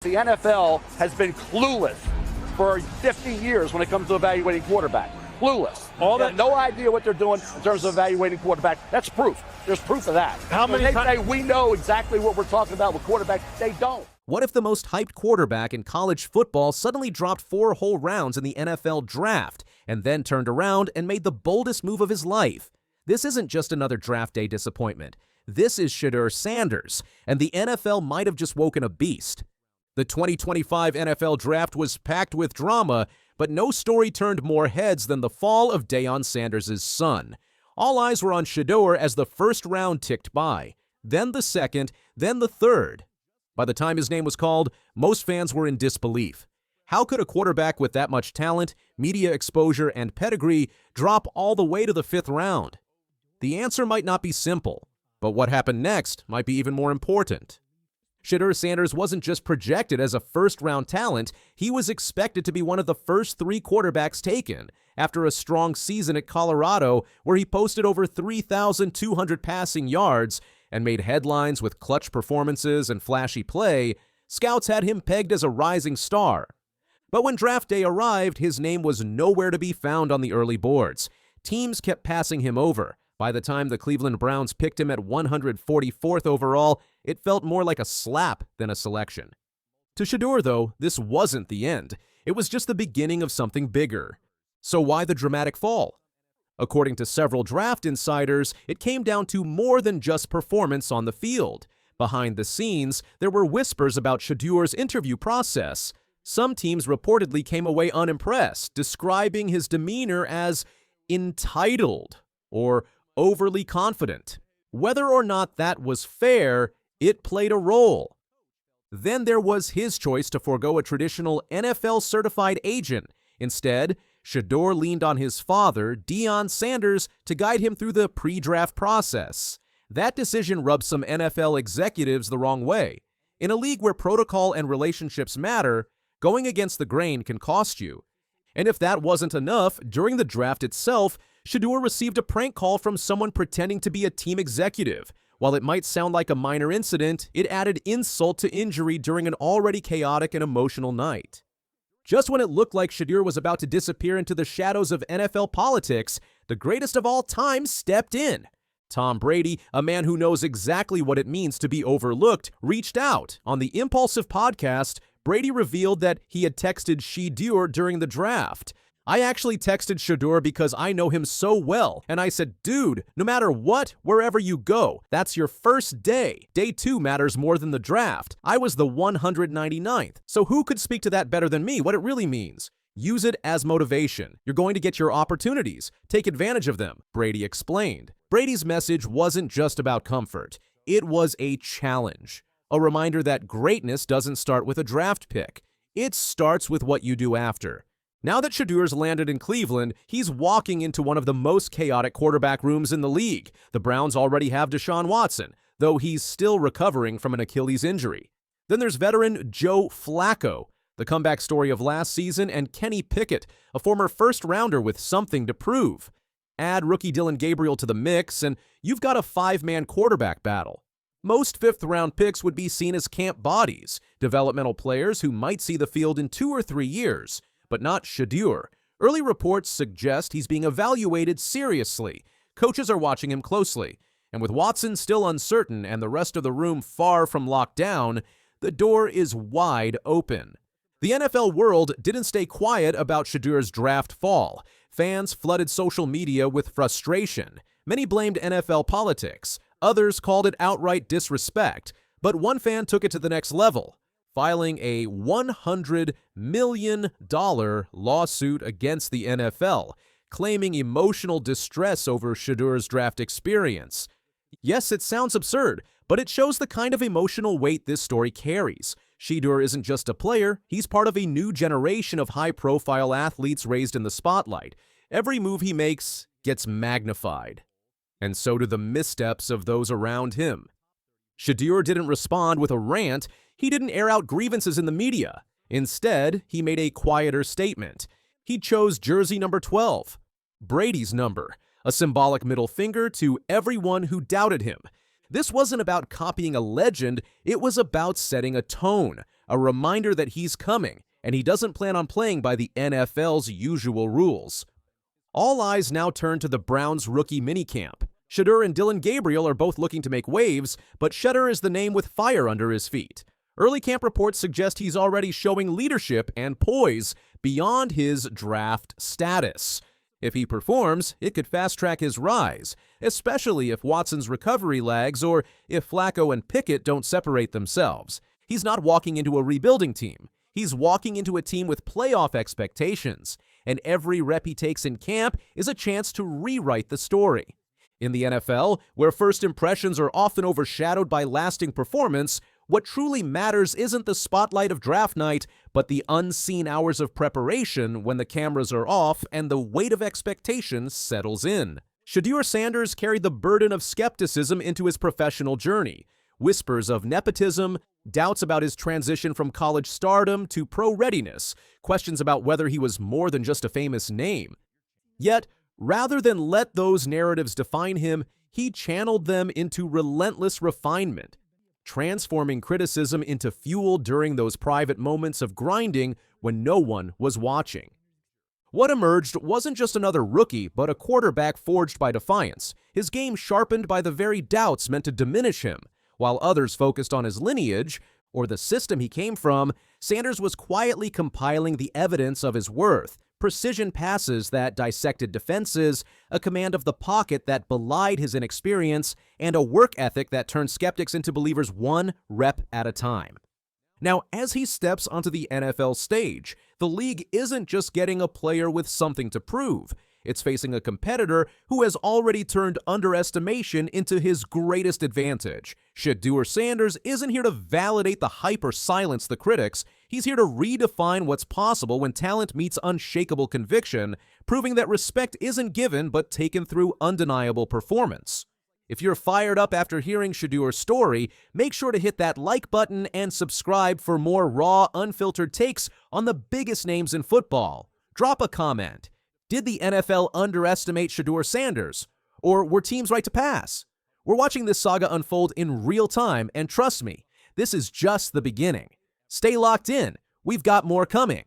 the NFL has been clueless for 50 years when it comes to evaluating quarterback. Clueless. They have no idea what they're doing in terms of evaluating quarterback. That's proof. There's proof of that. They say we know exactly what we're talking about with quarterback. They don't. What if the most hyped quarterback in college football suddenly dropped 4 whole rounds in the NFL draft and then turned around and made the boldest move of his life? This isn't just another draft day disappointment. This is Shedeur Sanders, and the NFL might have just woken a beast. The 2025 NFL Draft was packed with drama, but no story turned more heads than the fall of Deion Sanders' son. All eyes were on Shedeur as the first round ticked by, then the second, then the third. By the time his name was called, most fans were in disbelief. How could a quarterback with that much talent, media exposure, and pedigree drop all the way to the 5th round? The answer might not be simple, but what happened next might be even more important. Shedeur Sanders wasn't just projected as a first-round talent, he was expected to be one of the first 3 quarterbacks taken after a strong season at Colorado where he posted over 3,200 passing yards and made headlines with clutch performances and flashy play. Scouts had him pegged as a rising star. But when draft day arrived, his name was nowhere to be found on the early boards. Teams kept passing him over. By the time the Cleveland Browns picked him at 144th overall, it felt more like a slap than a selection. To Shedeur, though, this wasn't the end. It was just the beginning of something bigger. So why the dramatic fall? According to several draft insiders, it came down to more than just performance on the field. Behind the scenes, there were whispers about Shedeur's interview process. Some teams reportedly came away unimpressed, describing his demeanor as entitled or overly confident. Whether or not that was fair, it played a role. Then there was his choice to forego a traditional NFL-certified agent. Instead, Shedeur leaned on his father, Deion Sanders, to guide him through the pre-draft process. That decision rubbed some NFL executives the wrong way. In a league where protocol and relationships matter, going against the grain can cost you. And if that wasn't enough, during the draft itself, Shedeur received a prank call from someone pretending to be a team executive. While it might sound like a minor incident, it added insult to injury during an already chaotic and emotional night. Just when it looked like Shedeur was about to disappear into the shadows of NFL politics, the greatest of all time stepped in. Tom Brady, a man who knows exactly what it means to be overlooked, reached out. On the Impulsive podcast, Brady revealed that he had texted Shedeur during the draft. I actually texted Shedeur because I know him so well, and I said, dude, no matter what, wherever you go, that's your first day. Day 2 matters more than the draft. I was the 199th, so who could speak to that better than me, what it really means? Use it as motivation. You're going to get your opportunities. Take advantage of them, Brady explained. Brady's message wasn't just about comfort. It was a challenge. A reminder that greatness doesn't start with a draft pick. It starts with what you do after. Now that Shedeur's landed in Cleveland, he's walking into one of the most chaotic quarterback rooms in the league. The Browns already have Deshaun Watson, though he's still recovering from an Achilles injury. Then there's veteran Joe Flacco, the comeback story of last season, and Kenny Pickett, a former first-rounder with something to prove. Add rookie Dylan Gabriel to the mix, and you've got a 5-man quarterback battle. Most 5th-round picks would be seen as camp bodies, developmental players who might see the field in 2 or 3 years. But not Shedeur. Early reports suggest he's being evaluated seriously. Coaches are watching him closely. And with Watson still uncertain and the rest of the room far from locked down, the door is wide open. The NFL world didn't stay quiet about Shedeur's draft fall. Fans flooded social media with frustration. Many blamed NFL politics. Others called it outright disrespect. But one fan took it to the next level, filing a $100 million lawsuit against the NFL, claiming emotional distress over Shedeur's draft experience. Yes, it sounds absurd, but it shows the kind of emotional weight this story carries. Shedeur isn't just a player, he's part of a new generation of high-profile athletes raised in the spotlight. Every move he makes gets magnified. And so do the missteps of those around him. Shedeur didn't respond with a rant. He didn't air out grievances in the media. Instead, he made a quieter statement. He chose jersey number 12, Brady's number, a symbolic middle finger to everyone who doubted him. This wasn't about copying a legend, it was about setting a tone, a reminder that he's coming, and he doesn't plan on playing by the NFL's usual rules. All eyes now turn to the Browns' rookie minicamp. Shedeur and Dillon Gabriel are both looking to make waves, but Shedeur is the name with fire under his feet. Early camp reports suggest he's already showing leadership and poise beyond his draft status. If he performs, it could fast-track his rise, especially if Watson's recovery lags or if Flacco and Pickett don't separate themselves. He's not walking into a rebuilding team. He's walking into a team with playoff expectations, and every rep he takes in camp is a chance to rewrite the story. In the NFL, where first impressions are often overshadowed by lasting performance, what truly matters isn't the spotlight of draft night, but the unseen hours of preparation when the cameras are off and the weight of expectations settles in. Shedeur Sanders carried the burden of skepticism into his professional journey. Whispers of nepotism, doubts about his transition from college stardom to pro readiness, questions about whether he was more than just a famous name. Yet, rather than let those narratives define him, he channeled them into relentless refinement, transforming criticism into fuel during those private moments of grinding when no one was watching. What emerged wasn't just another rookie, but a quarterback forged by defiance, his game sharpened by the very doubts meant to diminish him. While others focused on his lineage, or the system he came from, Sanders was quietly compiling the evidence of his worth. Precision passes that dissected defenses, a command of the pocket that belied his inexperience, and a work ethic that turned skeptics into believers one rep at a time. Now, as he steps onto the NFL stage, the league isn't just getting a player with something to prove. It's facing a competitor who has already turned underestimation into his greatest advantage. Shedeur Sanders isn't here to validate the hype or silence the critics. He's here to redefine what's possible when talent meets unshakable conviction, proving that respect isn't given but taken through undeniable performance. If you're fired up after hearing Shedeur's story, make sure to hit that like button and subscribe for more raw, unfiltered takes on the biggest names in football. Drop a comment. Did the NFL underestimate Shedeur Sanders? Or were teams right to pass? We're watching this saga unfold in real time, and trust me, this is just the beginning. Stay locked in. We've got more coming.